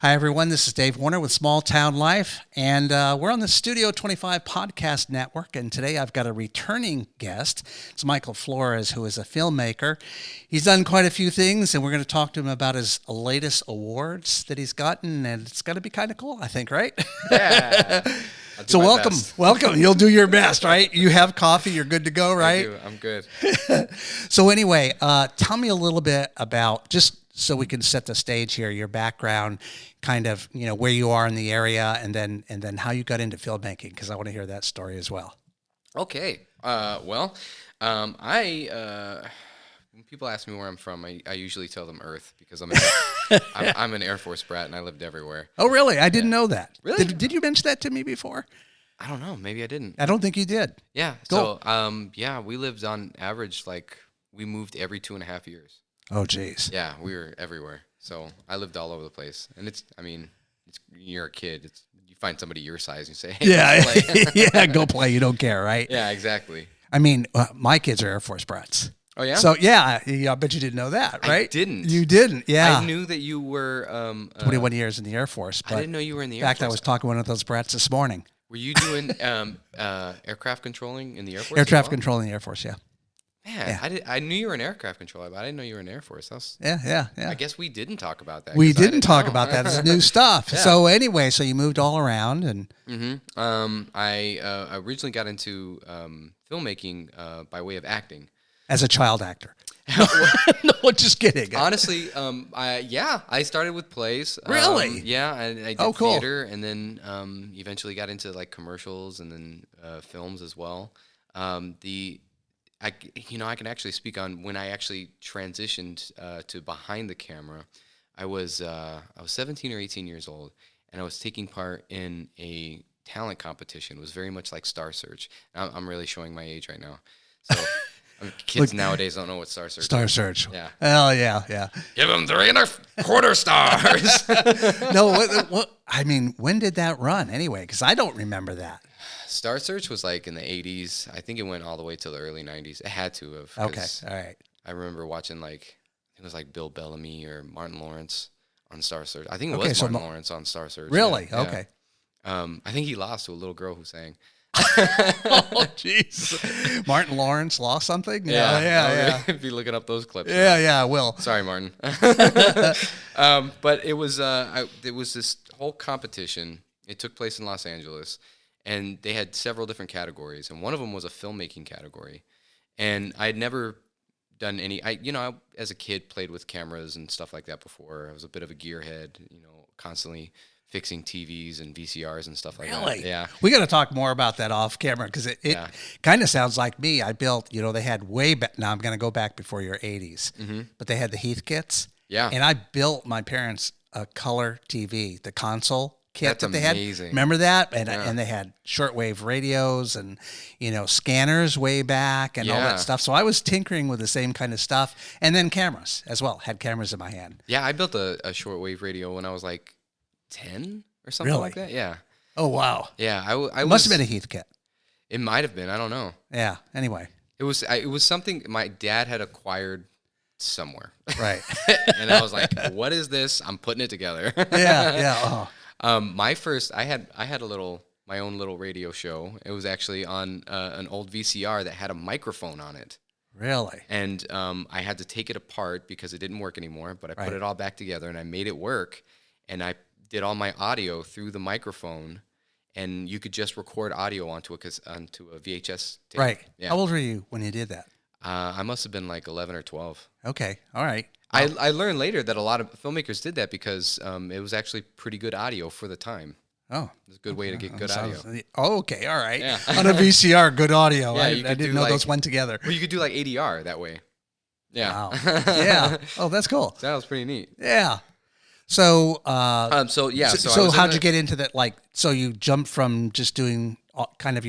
Hi, everyone. This is Dave Warner with Small Town Life, and we're on the Studio 25 podcast network, and today I've got a returning guest. It's Michael Flores, who is a filmmaker. He's done quite a few things, and we're going to talk to him about his latest awards that he's gotten, and it's going to be kind of cool, I think, right? Yeah. So welcome. You'll do your best, right? You have coffee. You're good to go, right? I do. I'm good. So anyway, tell me a little bit about, just so we can set the stage here, your background, kind of, where you are in the area, and then how you got into filmmaking, because I want to hear that story as well. Okay. When people ask me where I'm from, I usually tell them Earth because I'm an Air Force brat and I lived everywhere. Oh, really? I didn't know that. Really? Did you mention that to me before? I don't know. Maybe I didn't. I don't think you did. Yeah. Cool. So, we lived on average, we moved every 2.5 years. Oh, geez. Yeah, we were everywhere. So I lived all over the place. And you're a kid. You find somebody your size and you say, hey, let's play. Yeah, go play. You don't care, right? Yeah, exactly. I mean, my kids are Air Force brats. Oh, yeah? So, yeah, I bet you didn't know that, right? I didn't. You didn't, yeah. I knew that you were... 21 years in the Air Force. But I didn't know you were in the Air Force. In fact, I was talking to one of those brats this morning. Were you doing aircraft controlling in the Air Force? Air traffic control in the Air Force, yeah. Man, yeah. I knew you were an aircraft controller, but I didn't know you were in the Air Force. Yeah. I guess we didn't talk about that. We didn't talk about that. It's new stuff. Yeah. So anyway, so you moved all around and... Mm-hmm. I originally got into filmmaking by way of acting. As a child actor. No, just kidding. Honestly, I started with plays. Really? I did cool. theater, and then eventually got into commercials and then films as well. I can actually speak on when I actually transitioned to behind the camera. I was 17 or 18 years old, and I was taking part in a talent competition. It was very much like Star Search. I'm really showing my age right now. So kids nowadays don't know what Star Search is. Star Search. Yeah. Oh, yeah. Give them 3.25 stars. No, what? I mean, when did that run anyway? Because I don't remember that. Star Search was in the 80s. I think it went all the way to the early 90s. It had to have. Okay, all right. I remember watching it was Bill Bellamy or Martin Lawrence on Star Search. I think it was Martin Lawrence on Star Search. Really? Yeah. Okay. I think he lost to a little girl who sang. Oh, jeez. Martin Lawrence lost something? Yeah. Be looking up those clips. Yeah, I will. Sorry, Martin. But it was this whole competition. It took place in Los Angeles. And they had several different categories, and one of them was a filmmaking category. And I had never done any. I as a kid played with cameras and stuff like that before. I was a bit of a gearhead, constantly fixing TVs and VCRs and stuff like that. Really? Yeah. We got to talk more about that off camera because it kind of sounds like me. I built. They had way back. Now I'm going to go back before your 80s, but they had the Heath kits. Yeah. And I built my parents a color TV, the console kit that they amazing. Had. Remember that? And they had shortwave radios and, scanners way back and all that stuff. So I was tinkering with the same kind of stuff. And then cameras as well. Had cameras in my hand. Yeah, I built a shortwave radio when I was 10 or something like that. Yeah. Oh, wow. Yeah. I must have been a Heath kit. It might have been. I don't know. Yeah. Anyway. It was something my dad had acquired somewhere. Right. And I was like, what is this? I'm putting it together. Yeah. Oh. I had my own little radio show. It was actually on an old VCR that had a microphone on it. Really? And I had to take it apart because it didn't work anymore, but I put it all back together and I made it work. And I did all my audio through the microphone, and you could just record audio onto a VHS tape. Right. Yeah. How old were you when you did that? I must have been 11 or 12. Okay. All right. I learned later that a lot of filmmakers did that because it was actually pretty good audio for the time. Oh. It's a good way to get good audio. Oh, okay. All right. Yeah. On a VCR, good audio. Yeah, I didn't know those went together. Well, you could do ADR that way. Yeah. Wow. Yeah. Oh, that's cool. So that was pretty neat. Yeah. So, so how'd you get into that? So you jumped from just doing kind of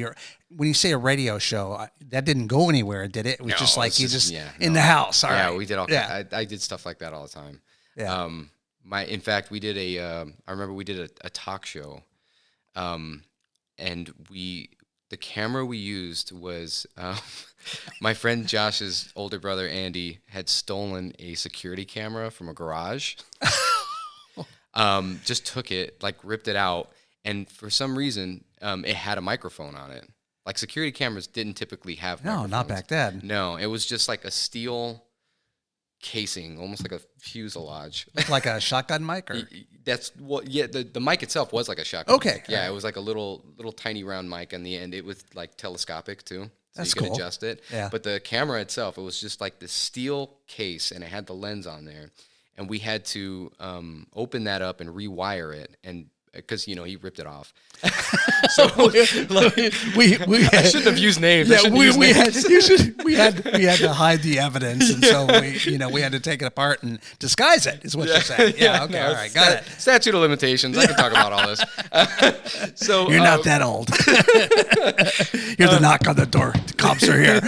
when you say a radio show, that didn't go anywhere, did it? It was in the house. All right. Yeah, we did I did stuff like that all the time. Yeah. In fact, we did I remember we did a talk show, and the camera we used was my friend Josh's older brother Andy had stolen a security camera from a garage. just took it, like ripped it out, and for some reason, it had a microphone on it. Like security cameras didn't typically have microphones. No, not back then. No, it was just like a steel casing, almost like a fuselage. Like a shotgun mic? Or? That's what. Yeah, the mic itself was like a shotgun. Okay. Mic. Yeah, it was like a little tiny round mic on the end. It was like telescopic too. So That's you could cool. adjust it. Yeah. But the camera itself, it was just like this steel case, and it had the lens on there. And we had to open that up and rewire it, and because he ripped it off. So like, I shouldn't have used names. Yeah, we had to hide the evidence, and so we had to take it apart and disguise it. Is what you're saying? Yeah. Okay. All right. Got it. Statute of limitations. I can talk about all this. So you're not that old. You're the knock on the door. The cops are here.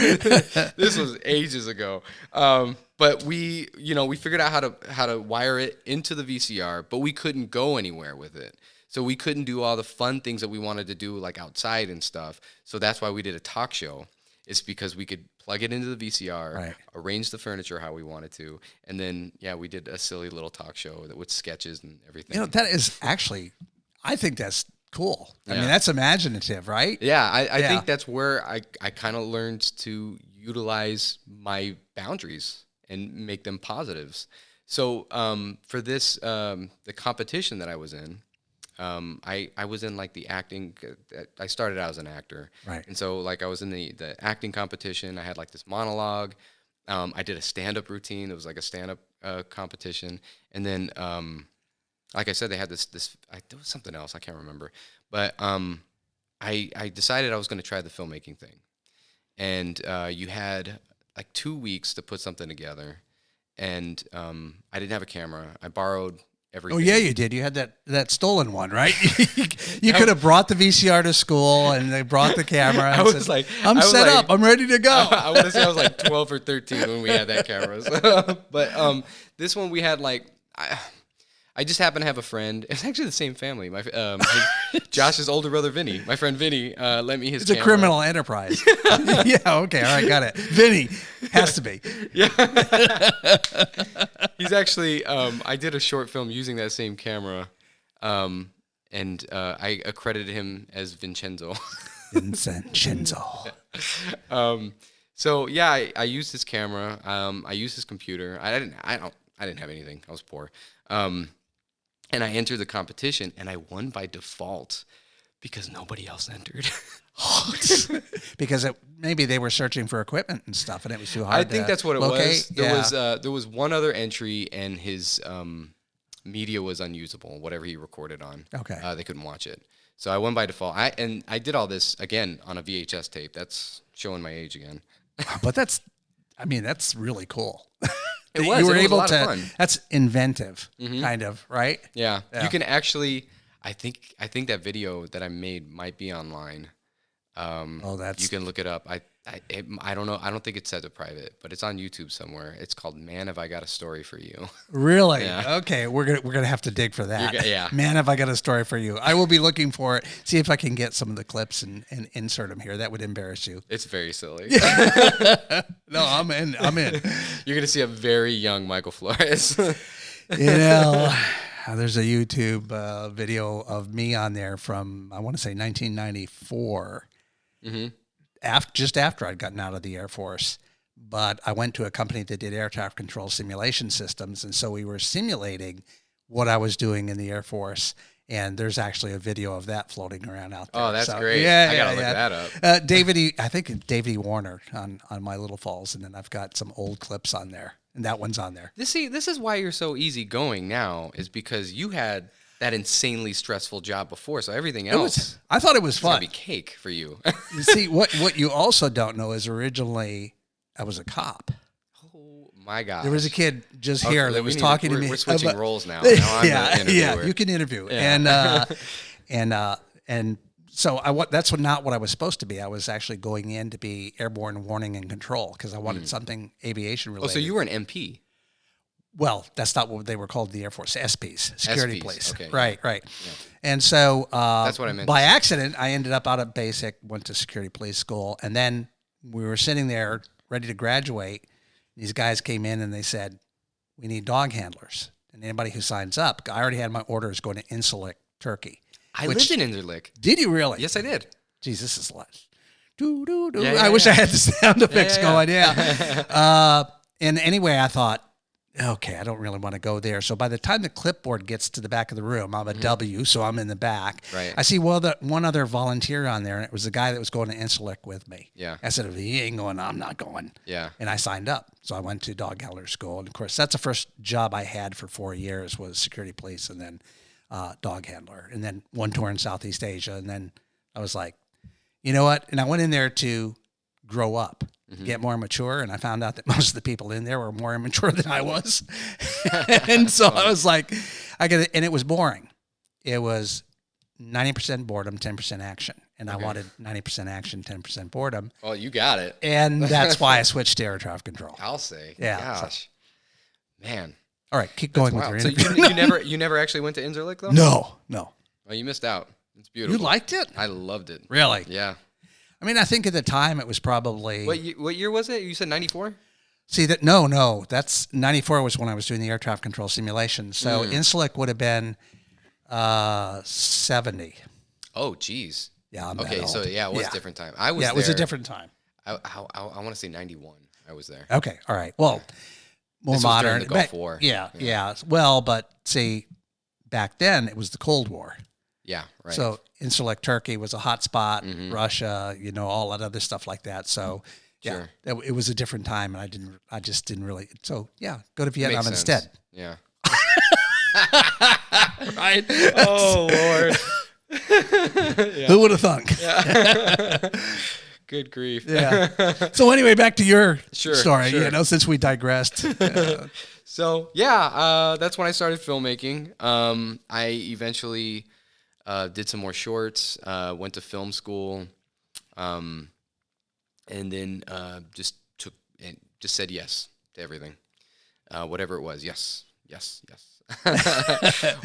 This was ages ago. But we figured out how to wire it into the VCR, but we couldn't go anywhere with it. So we couldn't do all the fun things that we wanted to do, like outside and stuff. So that's why we did a talk show. It's because we could plug it into the VCR, right, arrange the furniture how we wanted to, and then we did a silly little talk show with sketches and everything. That is actually, I think that's cool. I mean, that's imaginative, right? Yeah, I think that's where I kind of learned to utilize my boundaries and make them positives. So for this, the competition that I was in, I was in like the acting. I started out as an actor, right? And so like I was in the acting competition. I had like this monologue. I did a stand-up routine. It was like a stand-up competition, and then like I said, they had this. There was something else I can't remember, but I decided I was going to try the filmmaking thing, and you had like 2 weeks to put something together, and I didn't have a camera. I borrowed everything. Oh yeah, you did. You had that stolen one, right? You could have brought the VCR to school, and they brought the camera. And I was like, I'm set up. I'm ready to go. I want to say I was like 12 or 13 when we had that camera. So, but this one we had like. I just happened to have a friend. It's actually the same family. Josh's older brother, Vinny. My friend Vinny lent me his camera. It's a criminal enterprise. Yeah, okay, all right, got it. Vinny has to be. Yeah. He's actually, I did a short film using that same camera, and I accredited him as Vincenzo. Vincenzo. So yeah, I used his camera. I used his computer. I didn't have anything. I was poor. And I entered the competition, and I won by default because nobody else entered. Because maybe they were searching for equipment and stuff, and it was too hard. I think that's what it was. Yeah. There was one other entry, and his media was unusable. Whatever he recorded on, they couldn't watch it. So I won by default. I did all this again on a VHS tape. That's showing my age again. But that's really cool. You were able to. Fun. That's inventive, kind of, right? Yeah. You can actually. I think that video that I made might be online. You can look it up. I don't know. I don't think it's set to private, but it's on YouTube somewhere. It's called "Man, Have I Got a Story for You?" Really? Yeah. Okay, we're gonna have to dig for that. Yeah. Man, have I got a story for you? I will be looking for it. See if I can get some of the clips and insert them here. That would embarrass you. It's very silly. No, I'm in. You're gonna see a very young Michael Flores. There's a YouTube video of me on there from, I want to say 1994. Mm-hmm. Just after I'd gotten out of the Air Force. But I went to a company that did air traffic control simulation systems, and so we were simulating what I was doing in the Air Force. And there's actually a video of that floating around out there. Oh, that's great. Yeah, I gotta look that up. I think David E. Warner on My Little Falls, and then I've got some old clips on there, and that one's on there. This is why you're so easygoing now, is because you had that insanely stressful job before, so everything else. I thought it was fun. Gonna be cake for you. You see, what you also don't know is originally I was a cop. Oh my God! There was a kid here that was talking to me. We're switching roles now. Now I'm the interviewer. Yeah, you can interview. Yeah. And so that's not what I was supposed to be. I was actually going in to be airborne warning and control because I wanted something aviation related. Oh, so you were an MP? Well, that's not what they were called in the Air Force. SPs, security police. Okay. Right. Yeah. And so that's what I meant. By accident, I ended up out of basic, went to security police school, and then we were sitting there ready to graduate. These guys came in and they said, "We need dog handlers." and anybody who signs up, I already had my orders going to Incirlik, Turkey. I lived in Incirlik. Did you really? Yes, I did. Jeez, this is less. Do, do, do. Yeah, yeah, I wish yeah. I had the sound effects going. Yeah. And anyway, I thought, okay, I don't really want to go there. So by the time the clipboard gets to the back of the room, I'm a W, so I'm in the back. Right. I see one other volunteer on there, and it was the guy that was going to Incirlik with me. Yeah. I said, if he ain't going, I'm not going. Yeah. And I signed up. So I went to dog handler school. And, of course, that's the first job I had for 4 years was security police and then dog handler. And then one tour in Southeast Asia. And then I was like, you know what? And I went in there to grow up. Get more mature, and I found out that most of the people in there were more immature than I was. And so I was like, and it was boring. It was 90% boredom, 10% action. And I wanted 90% action, 10% boredom. Oh, you got it. And that's why I switched to air traffic control. I'll say. Yeah. Gosh. Man. All right, keep going with your So interview. you never actually went to Incirlik though? No. Oh, you missed out. It's beautiful. You liked it? I loved it. Really? Yeah. I mean, I think at the time it was probably... What year was it? You said 94? See, no. That's 94 was when I was doing the air traffic control simulation. So Incirlik would have been 70. Oh, geez. Yeah, I'm okay, that so old. yeah, it was a different time. I was it was a there- different time. I want to say 91. I was there. Okay, all right. Well, more This was modern. during the Gulf War. Yeah. Well, but see, back then it was the Cold War. Yeah, right. So Incirlik, Turkey was a hot spot. Russia, all that other stuff like that. So yeah, it was a different time, and I just didn't really. So yeah, go to Vietnam Makes instead. sense. Yeah. Right? Oh Lord. Who would have thunk? Good grief. Yeah. So anyway, back to your story. Sure. Since we digressed. So yeah, that's when I started filmmaking. I eventually did some more shorts. Went to film school, and then just said yes to everything, whatever it was. Yes.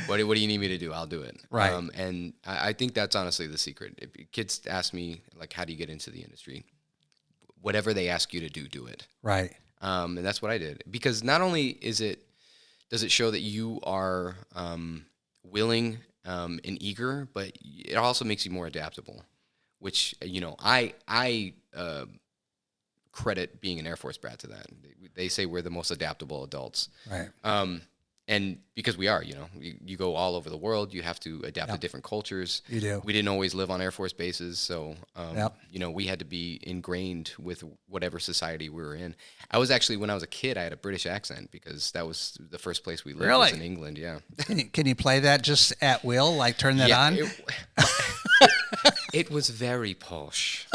What do you need me to do? I'll do it. Right. And I think that's honestly the secret. If kids ask me, like, how do you get into the industry? Whatever they ask you to do, do it. Right. And that's what I did. Because not only does it show that you are willing and eager, but it also makes you more adaptable, which, I credit being an Air Force brat to that. They say we're the most adaptable adults. Right. And because we are, you go all over the world, you have to adapt to different cultures. You do. We didn't always live on Air Force bases, so we had to be ingrained with whatever society we were in. I was actually, when I was a kid, I had a British accent because that was the first place we lived. Really? Was in England. Yeah. Can you play that just at will? Like turn that on? It was very posh.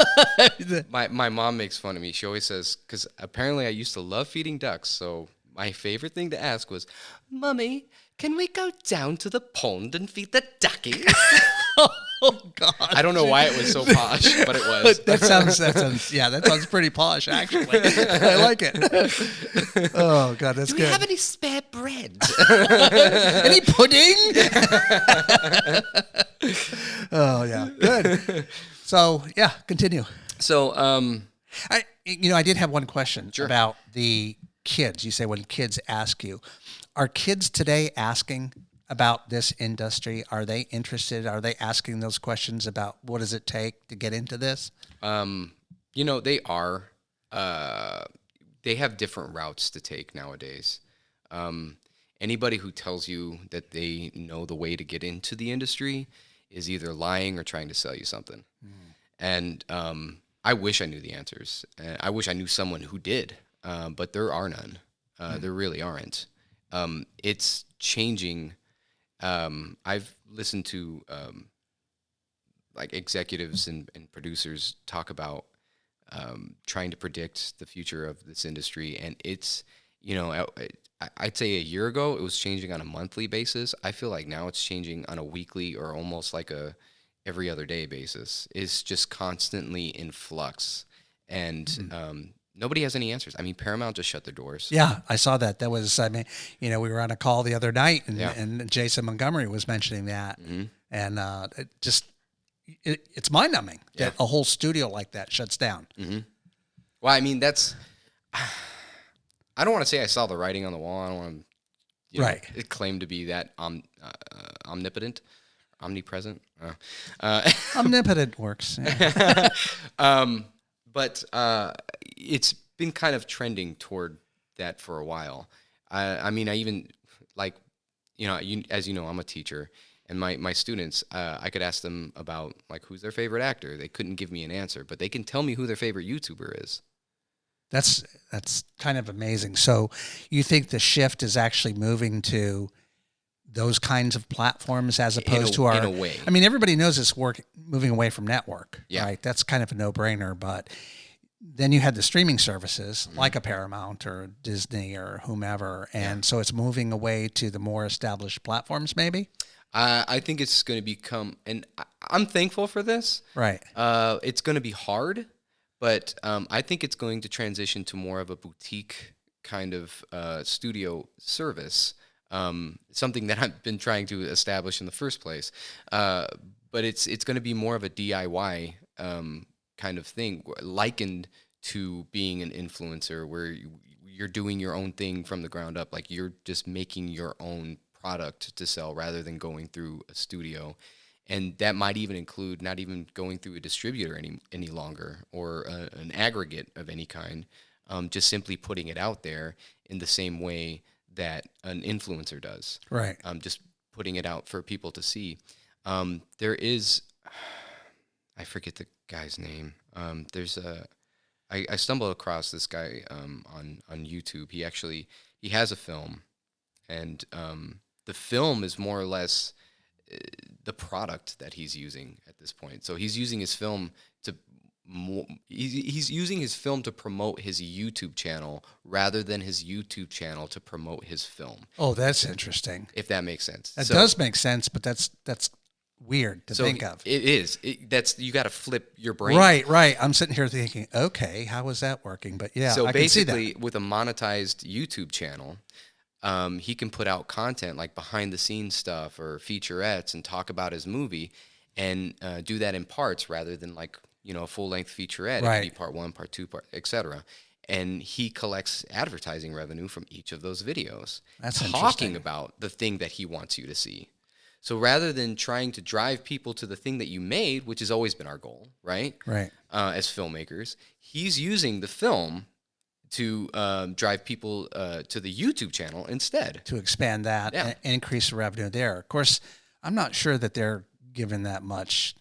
My mom makes fun of me. She always says, because apparently I used to love feeding ducks, so my favorite thing to ask was, "Mummy, can we go down to the pond and feed the duckies?" Oh God! I don't know why it was so posh, but it was. that sounds pretty posh actually. I like it. Oh God, that's good. Do we have any spare bread? Any pudding? Oh yeah, good. So yeah, continue. So I did have one question about the kids. You say when kids ask you, are kids today asking about this industry? Are they interested? Are they asking those questions about what does it take to get into this? They are. They have different routes to take nowadays. Anybody who tells you that they know the way to get into the industry is either lying or trying to sell you something. And I wish I knew the answers. I wish I knew someone who did, but there are none. There really aren't. It's changing. I've listened to like executives and producers talk about trying to predict the future of this industry, and it's I'd say a year ago it was changing on a monthly basis. I feel like now it's changing on a weekly or almost like a every other day basis. It's just constantly in flux, and nobody has any answers. I mean, Paramount just shut their doors. Yeah, I saw that. That was, we were on a call the other night, and Jason Montgomery was mentioning that, and it's mind-numbing that a whole studio like that shuts down. Well, I mean, I don't want to say I saw the writing on the wall. I don't want to Right. it claimed to be that omnipotent, omnipresent. Omnipotent works. Yeah. But it's been kind of trending toward that for a while. I mean, I even like, as you know, I'm a teacher, and my students, I could ask them about like who's their favorite actor. They couldn't give me an answer, but they can tell me who their favorite YouTuber is. That's kind of amazing. So you think the shift is actually moving to those kinds of platforms as opposed to in a way. I mean, everybody knows it's moving away from network, Yeah. right? That's kind of a no-brainer, but then you had the streaming services like a Paramount or Disney or whomever. And so it's moving away to the more established platforms, maybe? I think it's going to become, and I'm thankful for this. Right. It's going to be hard, but I think it's going to transition to more of a boutique kind of studio service, something that I've been trying to establish in the first place. But it's going to be more of a DIY kind of thing, likened to being an influencer, where you're doing your own thing from the ground up. Like you're just making your own product to sell rather than going through a studio. And that might even include not even going through a distributor any longer, or an aggregate of any kind, just simply putting it out there in the same way that an influencer does. Right. Just putting it out for people to see. There is, I forget the guy's name. I stumbled across this guy on YouTube. He has a film, and the film is more or less the product that he's using at this point. So he's using his film he's using his film to promote his YouTube channel rather than his YouTube channel to promote his film. Oh, that's interesting. If that makes sense. That does make sense, but that's weird to think of. It is. You got to flip your brain. Right. I'm sitting here thinking, okay, how is that working? But yeah, so I can see that. basically, with a monetized YouTube channel, he can put out content like behind the scenes stuff or featurettes and talk about his movie, and do that in parts rather than like, a full length featurette. Right. It could be part 1, part 2, etc. And he collects advertising revenue from each of those videos, That's talking interesting. about the thing that he wants you to see. So rather than trying to drive people to the thing that you made, which has always been our goal, right? Right. As filmmakers, he's using the film to drive people to the YouTube channel instead. To expand that and increase the revenue there. Of course, I'm not sure that they're given that much,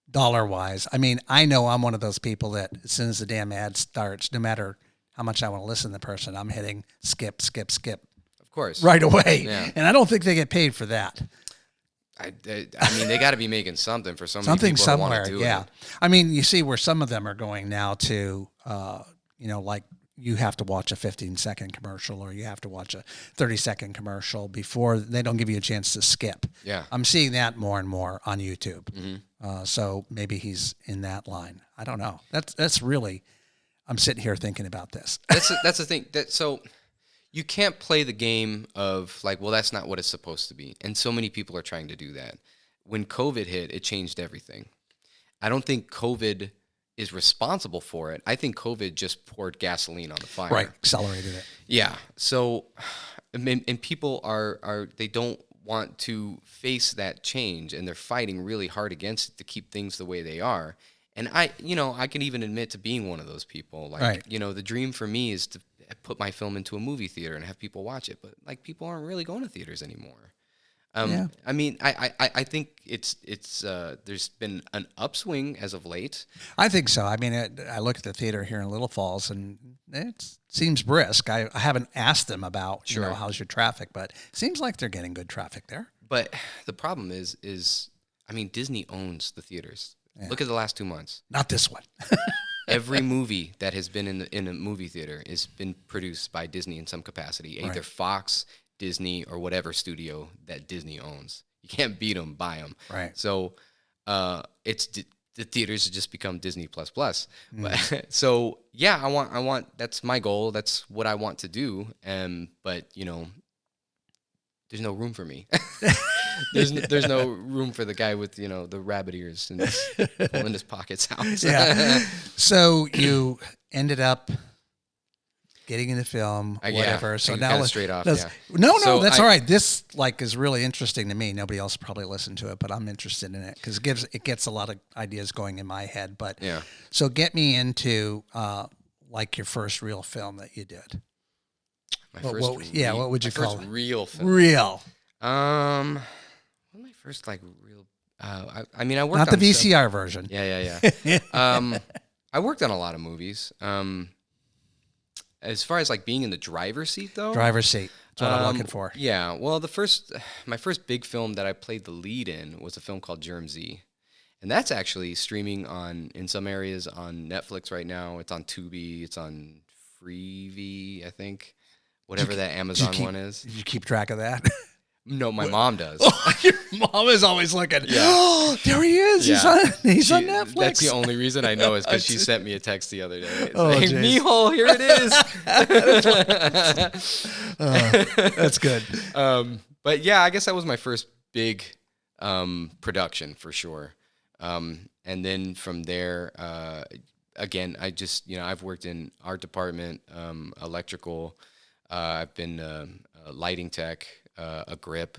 dollar-wise. I mean, I know I'm one of those people that as soon as the damn ad starts, no matter how much I want to listen to the person, I'm hitting skip Of course. right away. Yeah. And I don't think they get paid for that. I mean, they got to be making something for so many Something people somewhere, that want to do yeah. it. I mean, you see where some of them are going now to, like you have to watch a 15-second commercial or you have to watch a 30-second commercial before they don't give you a chance to skip. Yeah. I'm seeing that more and more on YouTube. Mm-hmm. So maybe he's in that line. I don't know. That's really, I'm sitting here thinking about this. That's the thing. So you can't play the game of like, well, that's not what it's supposed to be. And so many people are trying to do that. When COVID hit, it changed everything. I don't think COVID is responsible for it. I think COVID just poured gasoline on the fire. Right. Accelerated it. Yeah. So, and people they don't want to face that change, and they're fighting really hard against it to keep things the way they are. And I can even admit to being one of those people. Like, Right. The dream for me is to put my film into a movie theater and have people watch it. But like, people aren't really going to theaters anymore. Yeah. I mean, I think it's there's been an upswing as of late. I think so. I mean, I look at the theater here in Little Falls, and it seems brisk. I haven't asked them about, Sure. how's your traffic, but it seems like they're getting good traffic there. But the problem is, I mean, Disney owns the theaters. Yeah. Look at the last 2 months. Not this one. Every movie that has been in a movie theater has been produced by Disney in some capacity, either Right. Fox, Disney, or whatever studio that Disney owns. You can't beat them, buy them. Right. So the theaters have just become Disney plus. But, so yeah, I want that's my goal. That's what I want to do. But there's no room for me. There's no room for the guy with the rabbit ears and pulling his pockets out. Yeah. So you ended up getting into film, Yeah, whatever. So I now kinda let's strayed off, let's- yeah. No, So that's I- all right. This like is really interesting to me. Nobody else probably listened to it, but I'm interested in it because it gets a lot of ideas going in my head. But Yeah. so get me into like your first real film that you did. My What- first what- yeah, what would you my call first it? real film. Real, What was my first like real? I mean, I worked not the on stuff- VCR version. Yeah. I worked on a lot of movies. As far as like being in the driver's seat, though, Driver's seat. That's what I'm looking for. Yeah. Well, my first big film that I played the lead in was a film called Germ Z, and that's actually streaming in some areas on Netflix right now. It's on Tubi. It's on Freevee, I think. Whatever that Amazon one is. Did you keep track of that? No, my mom does. Your mom is always looking. Yeah. Oh, there he is. Yeah. He's on Netflix. That's the only reason I know is because she sent me a text the other day. It's Oh, like, jeez. Mijo, here it is. That's good. But yeah, I guess that was my first big production for sure. And then from there, again, I've worked in art department, electrical. I've been a lighting tech, a grip.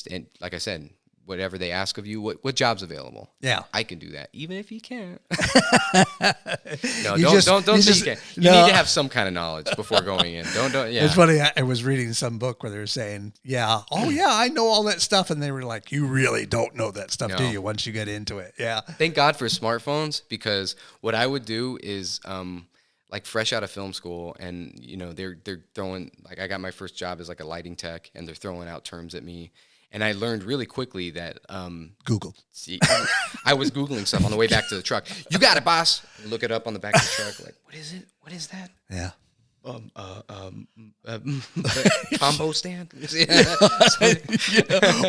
And like I said, whatever they ask of you, what job's available? Yeah. I can do that, even if you can't. No, You don't just- say you you just- can't. You no. need to have some kind of knowledge before going in. Don't. Yeah. It's funny. I was reading some book where they were saying, I know all that stuff. And they were like, you really don't know that stuff, do No. you, once you get into it? Yeah. Thank God for smartphones, because what I would do is like fresh out of film school, and they're throwing, like, I got my first job as like a lighting tech, and they're throwing out terms at me, and I learned really quickly that Google. I was Googling stuff on the way back to the truck. You got it, boss. Look it up on the back of the truck. Like, what is it? What is that? Yeah. Combo stand.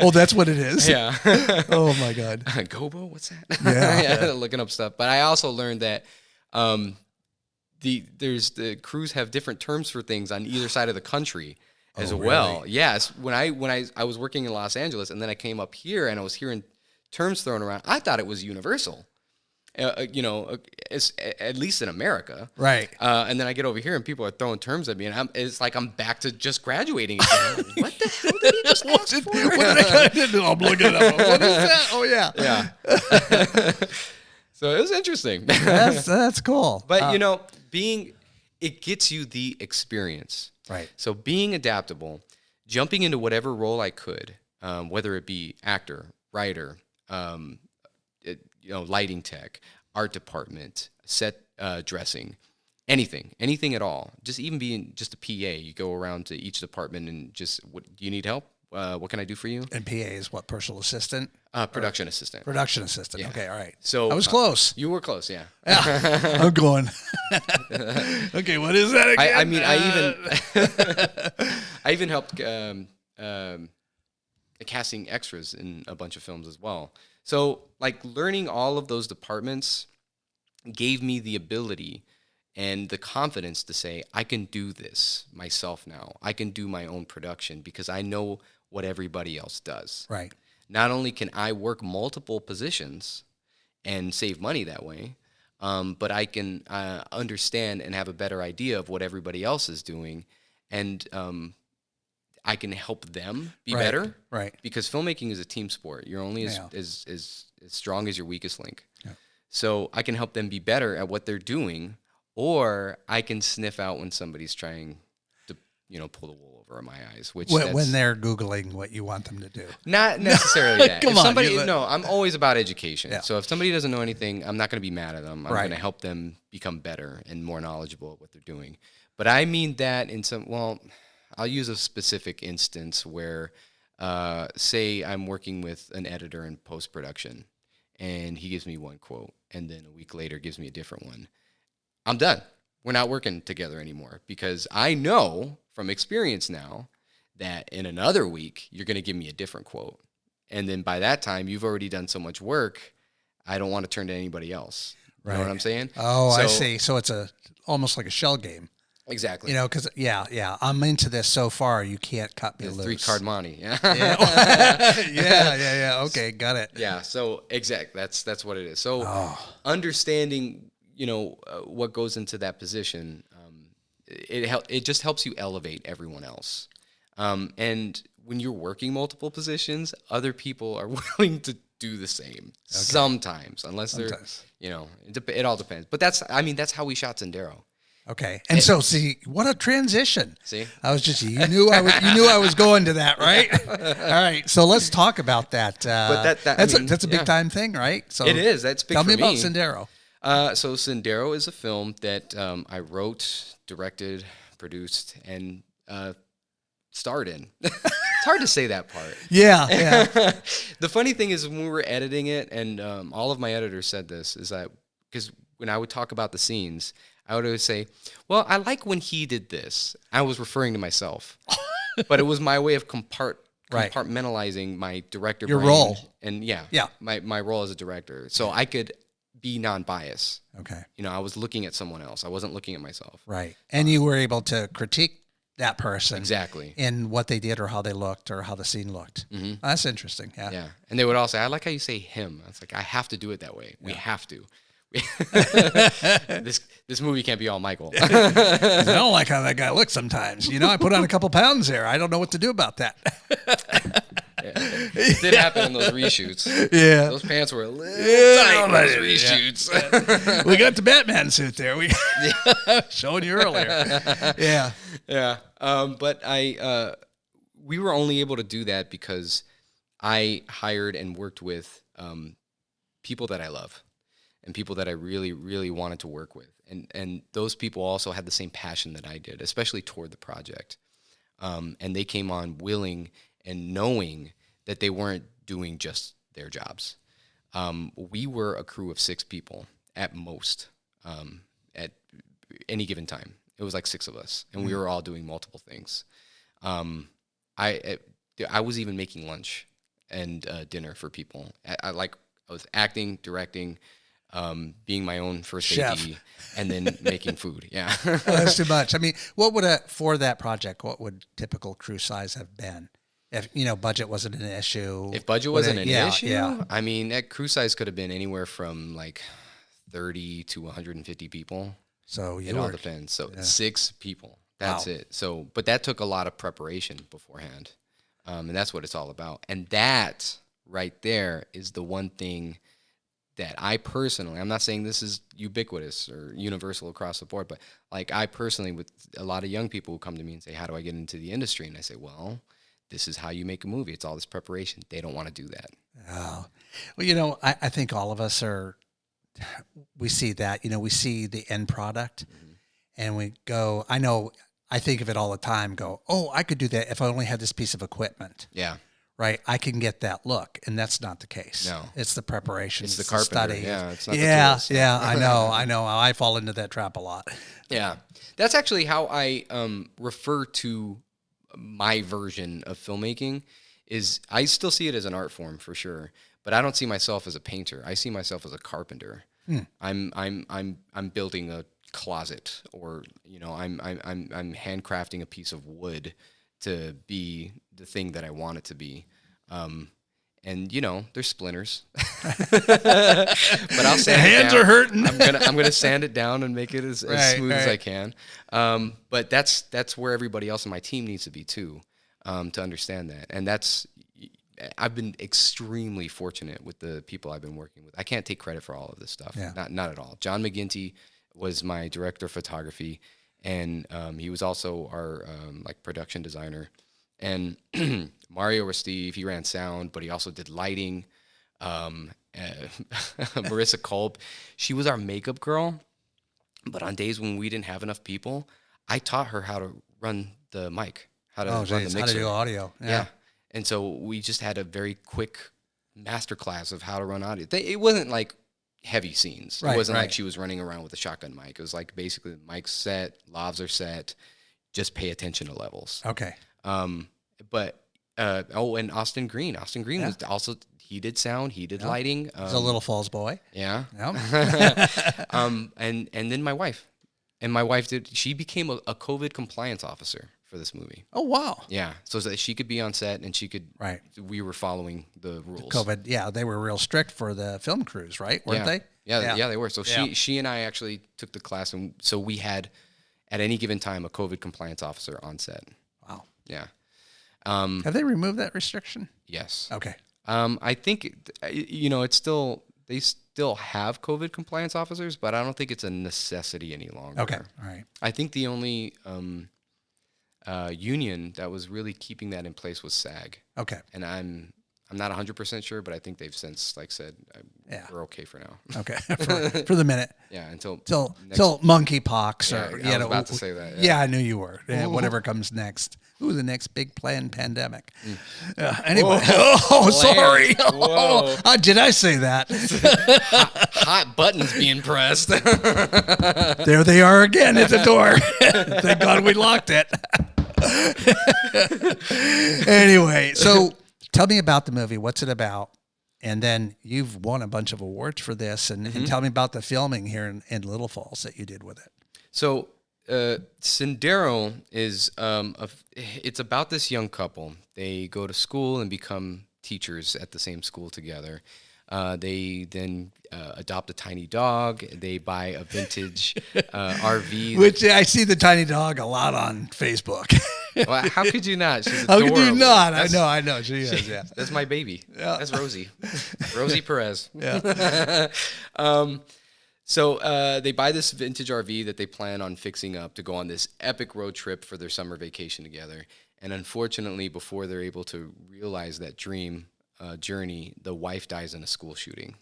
Oh, that's what it is. Yeah. Oh my God. Gobo, what's that? Yeah. Looking up stuff. But I also learned that the crews have different terms for things on either side of the country as well. Really? Yes. When I was working in Los Angeles, and then I came up here and I was hearing terms thrown around, I thought it was universal. At least in America, Right. And then I get over here and people are throwing terms at me, and it's like I'm back to just graduating again. Like, what the hell did he just ask for? I'm looking it up. What is that? Oh yeah. Yeah. So it was interesting. That's cool. But it gets you the experience. Right. So being adaptable, jumping into whatever role I could, whether it be actor, writer, lighting tech, art department, set dressing, anything at all. Just even being just a PA, you go around to each department and just, do you need help? What can I do for you? And PA is what? Personal assistant? Production assistant. Production assistant. Yeah. Okay, all right. So I was close. You were close, yeah. Yeah. I'm going. Okay, what is that again? I mean, I even helped casting extras in a bunch of films as well. So, like, learning all of those departments gave me the ability and the confidence to say, I can do this myself now. I can do my own production because I know what everybody else does. Right. Not only can I work multiple positions and save money that way, but I can understand and have a better idea of what everybody else is doing, and I can help them be better. Right. Because filmmaking is a team sport. You're only as strong as your weakest link. Yeah. So I can help them be better at what they're doing, or I can sniff out when somebody's trying to, pull the wool over my eyes. When they're Googling what you want them to do. Not necessarily that. Come on. I'm always about education. Yeah. So if somebody doesn't know anything, I'm not going to be mad at them. I'm Right. going to help them become better and more knowledgeable at what they're doing. But I mean that I'll use a specific instance where, say I'm working with an editor in post-production, and he gives me one quote, and then a week later gives me a different one. I'm done. We're not working together anymore, because I know from experience now that in another week, you're going to give me a different quote. And then by that time, you've already done so much work, I don't want to turn to anybody else. You know what I'm saying? Oh, I see. So it's almost like a shell game. Exactly. Because I'm into this so far. You can't cut me loose. 3-card money. Yeah. Yeah. Okay, got it. Yeah. So that's what it is. So understanding, what goes into that position it just helps you elevate everyone else. And when you're working multiple positions, other people are willing to do the same sometimes, unless they're, it all depends. But that's how we shot Sendero. Okay. And so, see, what a transition. See, I was just, you knew I was going to that, right? All right. So let's talk about that. But that's a big time thing, right? So it is. That's big tell for me me. about Sendero. So Sendero is a film that I wrote, directed, produced, and starred in. It's hard to say that part. Yeah. The funny thing is, when we were editing it, and all of my editors said this, is that because when I would talk about the scenes, I would always say, well, I like when he did this. I was referring to myself. But it was my way of compartmentalizing my director Your brain. role. And my role as a director. So I could be non-biased. Okay. I was looking at someone else. I wasn't looking at myself. Right. And you were able to critique that person. Exactly. In what they did or how they looked or how the scene looked. Mm-hmm. That's interesting. Yeah. Yeah. And they would all say, I like how you say him. It's like, I have to do it that way. We have to. This movie can't be all Michael. I don't like how that guy looks sometimes. I put on a couple pounds there. I don't know what to do about that. It did happen in those reshoots. Yeah. Those pants were a little tight in those reshoots. Yeah. We got the Batman suit there. We showing you earlier. Yeah. Yeah. But we were only able to do that because I hired and worked with people that I love. And people that I really, really wanted to work with. And those people also had the same passion that I did, especially toward the project. And they came on willing and knowing that they weren't doing just their jobs. We were a crew of 6 people at most at any given time. It was like 6 of us, and we were all doing multiple things. I was even making lunch and dinner for people. I was acting, directing, being my own first Chef. AD, and then making food. Yeah. That's too much. I mean, what would for that project, what would typical crew size have been? If, budget wasn't an issue. If budget wasn't an issue, yeah. I mean, that crew size could have been anywhere from like 30 to 150 people. So it all depends. So 6 people. That's it. So, but that took a lot of preparation beforehand. And that's what it's all about. And that right there is the one thing that I personally, I'm not saying this is ubiquitous or universal across the board, but like I personally, with a lot of young people who come to me and say, how do I get into the industry? And I say, well, this is how you make a movie. It's all this preparation. They don't want to do that. Oh, well, I think all of us we see that, we see the end product and we go, I think of it all the time, I could do that if I only had this piece of equipment. Yeah. Right, I can get that look, and that's not the case. No, it's the preparation. It's the carpenter. Study. Yeah, it's not yeah, the tools. Yeah. I know. I fall into that trap a lot. Yeah, that's actually how I refer to my version of filmmaking. Is I still see it as an art form for sure, but I don't see myself as a painter. I see myself as a carpenter. I'm building a closet, or I'm handcrafting a piece of wood to be the thing that I want it to be. And there's splinters, but I'll sand it down. Hands are hurting. I'm gonna sand it down and make it as smooth as I can. But that's where everybody else in my team needs to be too, to understand that. And I've been extremely fortunate with the people I've been working with. I can't take credit for all of this stuff. Yeah. Not at all. John McGinty was my director of photography, and he was also our production designer. And Mario Steve, he ran sound, but he also did lighting. Marissa Kolb, she was our makeup girl. But on days when we didn't have enough people, I taught her how to run the mic, how to run the mixer. How to do audio. Yeah. And so we just had a very quick masterclass of how to run audio. It wasn't like heavy scenes. It wasn't like she was running around with a shotgun mic. It was like basically the mic's set, lavs are set, just pay attention to levels. Okay. And Austin Green. Austin Green was also, he did sound, he did lighting. He's a Little Falls boy. Yeah. Yep. And then my wife. And my wife she became a COVID compliance officer for this movie. Oh, wow. Yeah. So that she could be on set and she could, we were following the rules. COVID, yeah, they were real strict for the film crews, right? Weren't they? Yeah, they were. So she and I actually took the class, and so we had at any given time a COVID compliance officer on set. Wow. Yeah. Have they removed that restriction? Yes. Okay. I think, it's still, they still have COVID compliance officers, but I don't think it's a necessity any longer. Okay. All right. I think the only union that was really keeping that in place was SAG. Okay. And I'm not 100% sure, but I think they've since said we're okay for now. Okay. For the minute. Yeah, until monkeypox or I was about to say that. Yeah, I knew you were. Yeah, whatever comes next. Ooh, the next big planned pandemic. Anyway. Whoa. Sorry. Whoa. Did I say that? Hot buttons being pressed. There they are again at the door. Thank God we locked it. Anyway, so tell me about the movie. What's it about? And then you've won a bunch of awards for this. And tell me about the filming here in Little Falls that you did with it. So Sendero is it's about this young couple. They go to school and become teachers at the same school together. They then adopt a tiny dog. They buy a vintage RV. Which I see the tiny dog a lot on Facebook. Well, how could you not? She's how adorable. could you not? I know. She is, yeah. That's my baby. Yeah. That's Rosie. Rosie Perez. Yeah. So they buy this vintage RV that they plan on fixing up to go on this epic road trip for their summer vacation together. And unfortunately, before they're able to realize that dream journey, the wife dies in a school shooting.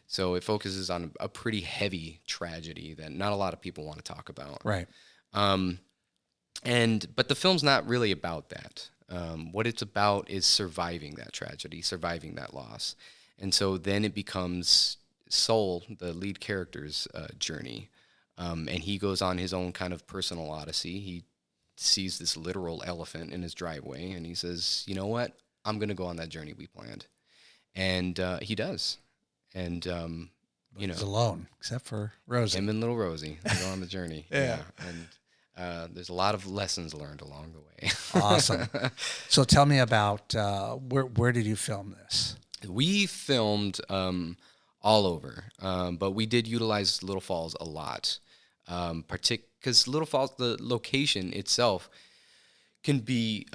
So it focuses on a pretty heavy tragedy that not a lot of people want to talk about. Right. But the film's not really about that. What it's about is surviving that tragedy, surviving that loss. And so then it becomes Soul, the lead character's journey. And he goes on his own kind of personal odyssey. He sees this literal elephant in his driveway, and he says, you know what? I'm going to go on that journey we planned. And he does. And, He's alone, except for Rosie. Him and little Rosie. They go on the journey. Yeah. And there's a lot of lessons learned along the way. Awesome. So tell me about where did you film this? We filmed all over, but we did utilize Little Falls a lot, because Little Falls, the location itself, can be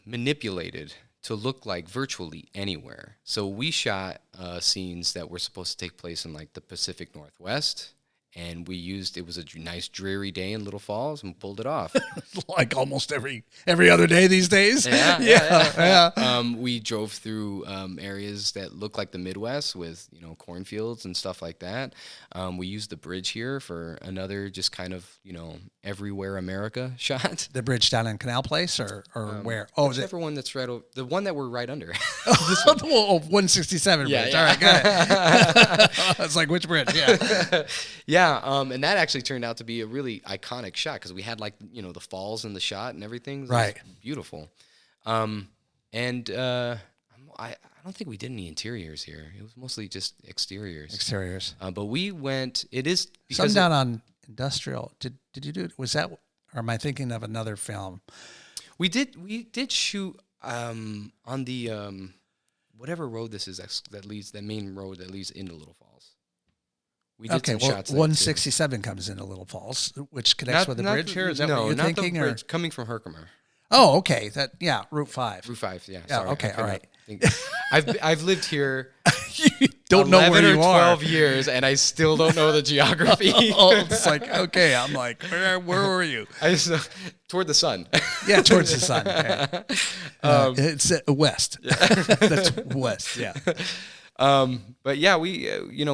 manipulated to look like virtually anywhere. So we shot scenes that were supposed to take place in the Pacific Northwest. And it was a nice dreary day in Little Falls, and pulled it off. Like almost every other day these days. Yeah. We drove through areas that look like the Midwest with, cornfields and stuff like that. We used the bridge here for another just kind of, everywhere America shot. The bridge down in Canal Place or where? Oh, whichever one that's right over, the one that we're right under. 167 bridge. Yeah. All right, got it. It's like, which bridge? Yeah. Yeah, and that actually turned out to be a really iconic shot because we had the falls in the shot and everything. It was beautiful. I don't think we did any interiors here. It was mostly just exteriors. But we went. It is because some down on Industrial. Did you do it? Was that? Or am I thinking of another film? We did shoot on the whatever road this is that main road that leads into Little Falls. We did some shots 167 comes into Think Falls, which connects with the bridge here. Is that what you're thinking? The bridge, coming from Herkimer. Oh, okay. Route 5. Route 5, yeah. Yeah, sorry, okay, all right. I've lived here don't know where you 11 or 12 years, and I still don't know the geography. It's like, okay, I'm like, where were you? Toward the sun. Yeah, towards the sun. Okay. It's west. That's west, yeah. But yeah, we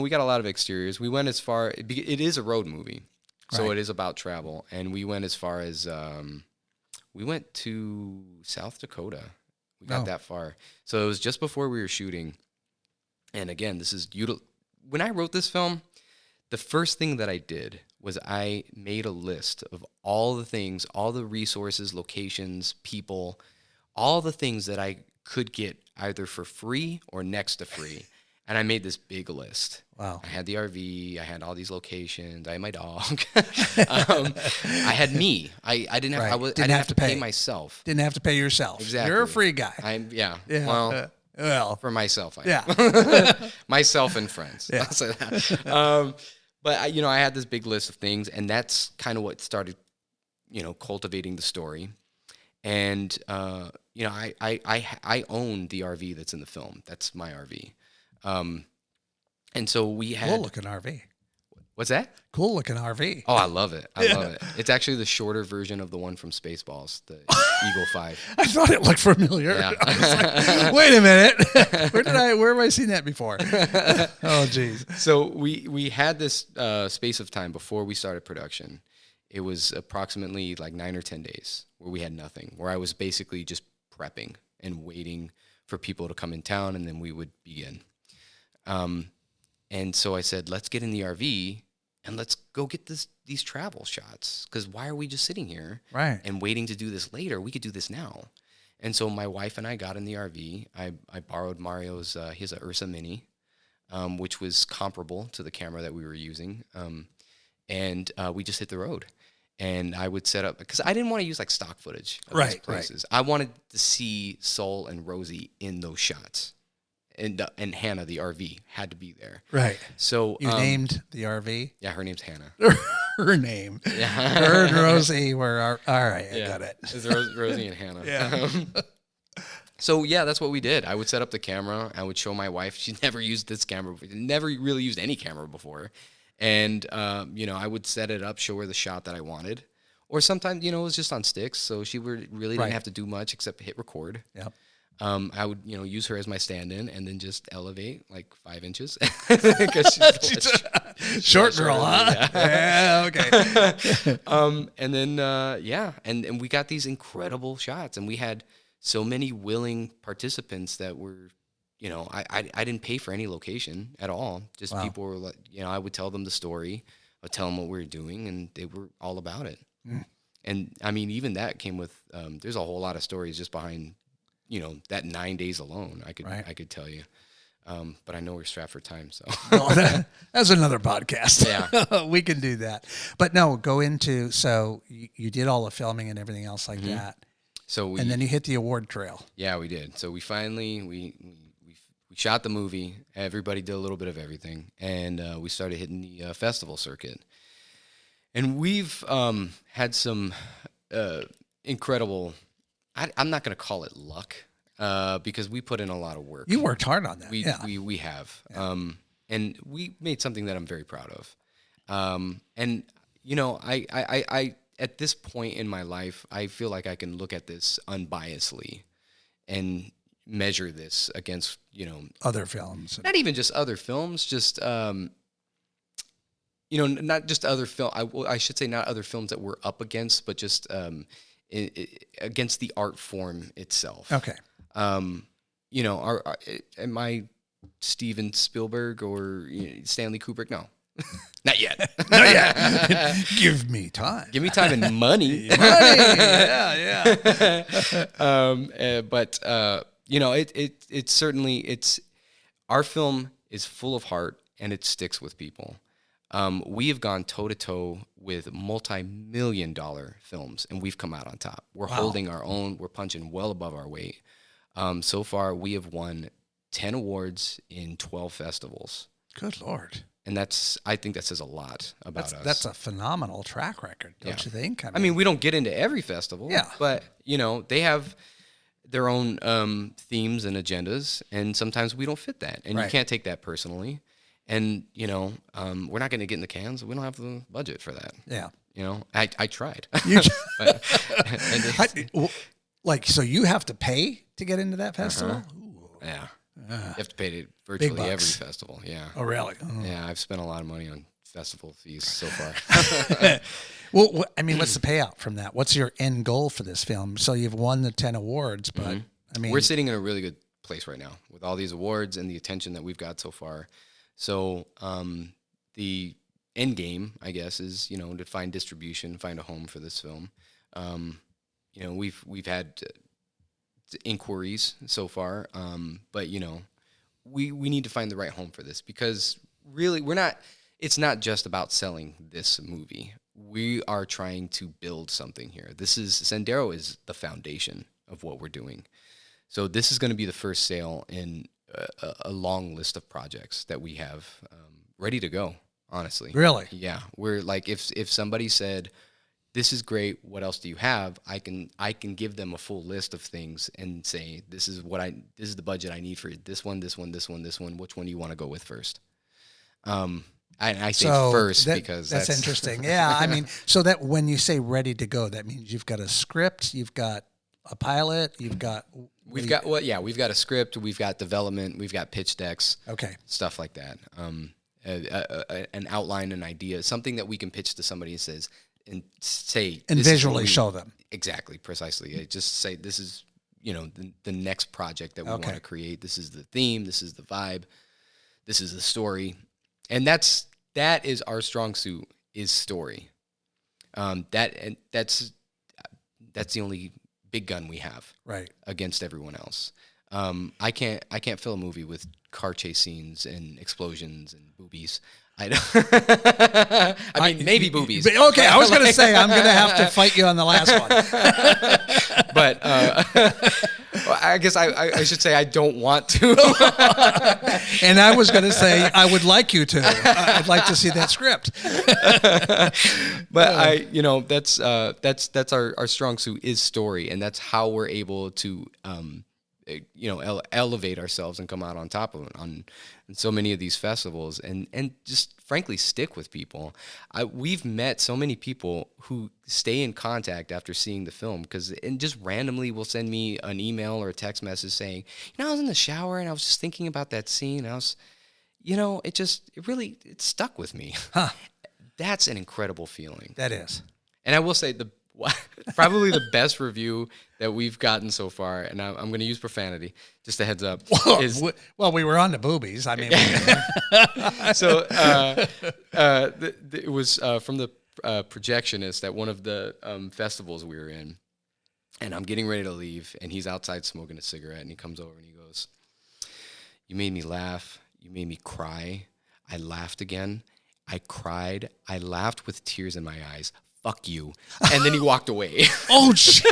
got a lot of exteriors. We went as far. It is a road movie, so it is about travel, and we went as far as we went to South Dakota. We got that far, so it was just before we were shooting. And again, when I wrote this film, the first thing that I did was I made a list of all the things, all the resources, locations, people, all the things that I could get either for free or next to free. And I made this big list. Wow. I had the RV. I had all these locations. I had my dog. I had me. I didn't have. I didn't have to pay myself. Didn't have to pay yourself. Exactly. You're a free guy. Well, for myself. Myself and friends. Yeah. I'll say that. But I had this big list of things, and that's kind of what started cultivating the story. And, I own the RV that's in the film. That's my RV. And so we had... Cool looking RV. What's that? Cool looking RV. Oh, I love it. I love it. It's actually the shorter version of the one from Spaceballs, the Eagle 5. I thought it looked familiar. Yeah. I was like, wait a minute. Where have I seen that before? Oh, geez. So we had this space of time before we started production. It was approximately like 9 or 10 days where we had nothing, where I was basically just prepping and waiting for people to come in town, and then we would begin. And so I said, let's get in the RV and let's go get these travel shots. Because why are we just sitting here and waiting to do this later? We could do this now. And so my wife and I got in the RV. I borrowed Mario's, he has a Ursa Mini, which was comparable to the camera that we were using. And we just hit the road. And I would set up, because I didn't want to use like stock footage of these places. I wanted to see Sol and Rosie in those shots. And Hannah, the RV, had to be there. Right. So you named the RV? Yeah, her name's Hannah. Her name. Yeah. Her and Rosie were all right. I got it. It's Rosie and Hannah. Yeah. So yeah, that's what we did. I would set up the camera. I would show my wife. She never used this camera. Never really used any camera before. And I would set it up, show her the shot that I wanted. Or sometimes, it was just on sticks, so she really didn't have to do much except hit record. Yep. I would, use her as my stand-in and then just elevate like 5 inches. She's a short girl, huh? Yeah, okay. And then, and we got these incredible shots, and we had so many willing participants that were, I didn't pay for any location at all. Just people were like, I would tell them the story, I'd tell them what we were doing, and they were all about it. Mm. And I mean, even that came with, there's a whole lot of stories just behind, that 9 days alone, I could tell you. But I know we're strapped for time, so. That's another podcast. Yeah. We can do that. But no, go into, so you did all the filming and everything else like that. So and then you hit the award trail. Yeah, we did. So we finally, we shot the movie. Everybody did a little bit of everything. And we started hitting the festival circuit. And we've had some incredible... I'm not going to call it luck because we put in a lot of work. You worked hard on that. We have. Yeah. And we made something that I'm very proud of. And, I at this point in my life, I feel like I can look at this unbiasedly and measure this against, other films. Not even just other films, just, not just other film. I should say not other films that we're up against, but just... against the art form itself. Okay. Am I Steven Spielberg or Stanley Kubrick? No, not yet. Not yet. Give me time. Give me time and money. Yeah. But it's certainly our film is full of heart and it sticks with people. We have gone toe-to-toe with multi-million-dollar films, and we've come out on top. We're holding our own. We're punching well above our weight. So far, we have won 10 awards in 12 festivals. Good Lord. And I think that says a lot about us. That's a phenomenal track record, don't you think? I mean, we don't get into every festival, but, they have their own themes and agendas, and sometimes we don't fit that, and you can't take that personally. And, we're not going to get in the cans. We don't have the budget for that. Yeah. I tried. So you have to pay to get into that festival? Uh-huh. Yeah. You have to pay to virtually every festival. Yeah. Oh, really? Oh. Yeah. I've spent a lot of money on festival fees so far. Well, I mean, what's the payout from that? What's your end goal for this film? So you've won the 10 awards, but I mean, we're sitting in a really good place right now with all these awards and the attention that we've got so far. So the end game, I guess, is to find distribution, find a home for this film. We've had inquiries so far, but we need to find the right home for this because really it's not just about selling this movie. We are trying to build something here. Sendero is the foundation of what we're doing. So this is going to be the first sale in a long list of projects that we have ready to go, honestly. Really? Yeah. We're like, if somebody said, this is great. What else do you have? I can give them a full list of things and say, this is the budget I need for this one. Which one do you want to go with first? I say first because that's interesting. Yeah. I mean, so that when you say ready to go, that means you've got a script, you've got a pilot, we've got a script, we've got development, we've got pitch decks, okay, stuff like that. An outline, an idea, something that we can pitch to somebody and visually show them. Exactly, precisely. Just say, this is, the next project that we want to create. This is the theme. This is the vibe. This is the story. And that is our strong suit, is story. That's the only big gun we have, right, against everyone else. I can't fill a movie with car chase scenes and explosions and boobies. I mean, maybe boobies. Okay, I was going to say, I'm going to have to fight you on the last one. But I guess I should say I don't want to. And I was going to say, I would like you to. I'd like to see that script. But that's our strong suit, is story, and that's how we're able to elevate ourselves and come out on top of it on so many of these festivals, and just frankly stick with people. We've met so many people who stay in contact after seeing the film, and just randomly will send me an email or a text message saying, I was in the shower and I was just thinking about that scene. I was, it stuck with me. Huh. That's an incredible feeling. That is. And I will say probably the best review that we've gotten so far, and I'm going to use profanity, just a heads up. Well, we were on the boobies. I mean, so it was from the projectionist at one of the festivals we were in, and I'm getting ready to leave, and he's outside smoking a cigarette, and he comes over and he goes, "You made me laugh. You made me cry. I laughed again. I cried. I laughed with tears in my eyes. Fuck you." And then he walked away. Oh, jeez.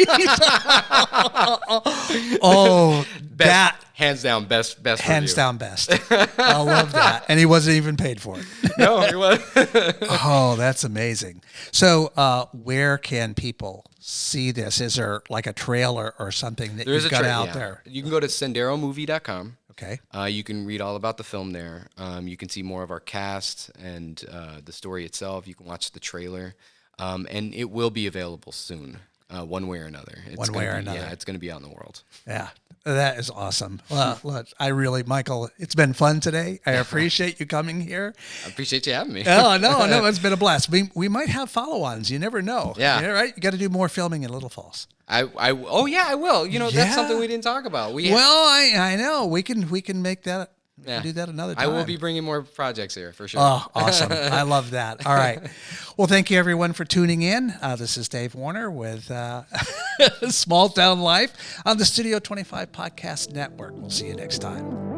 Oh, that. Hands down, best Hands review. down best. I love that. And he wasn't even paid for it. No, he wasn't. Oh, that's amazing. So where can people see this? Is there like a trailer or something that you've got out there? You can go to senderomovie.com. Okay. You can read all about the film there. You can see more of our cast and the story itself. You can watch the trailer. And it will be available soon, one way or another. Yeah, it's going to be out in the world. Yeah, that is awesome. Well, look, Michael, it's been fun today. I appreciate you coming here. I appreciate you having me. Oh, no, it's been a blast. We might have follow-ons. You never know. Yeah. Right? You got to do more filming in Little Falls. I will. That's something we didn't talk about. I know. We can make that. Yeah. Do that another time. I will be bringing more projects here for sure. Oh, awesome. I love that. All right. Well, thank you everyone for tuning in. This is Dave Warner with Small Town Life on the Studio 25 Podcast Network. We'll see you next time.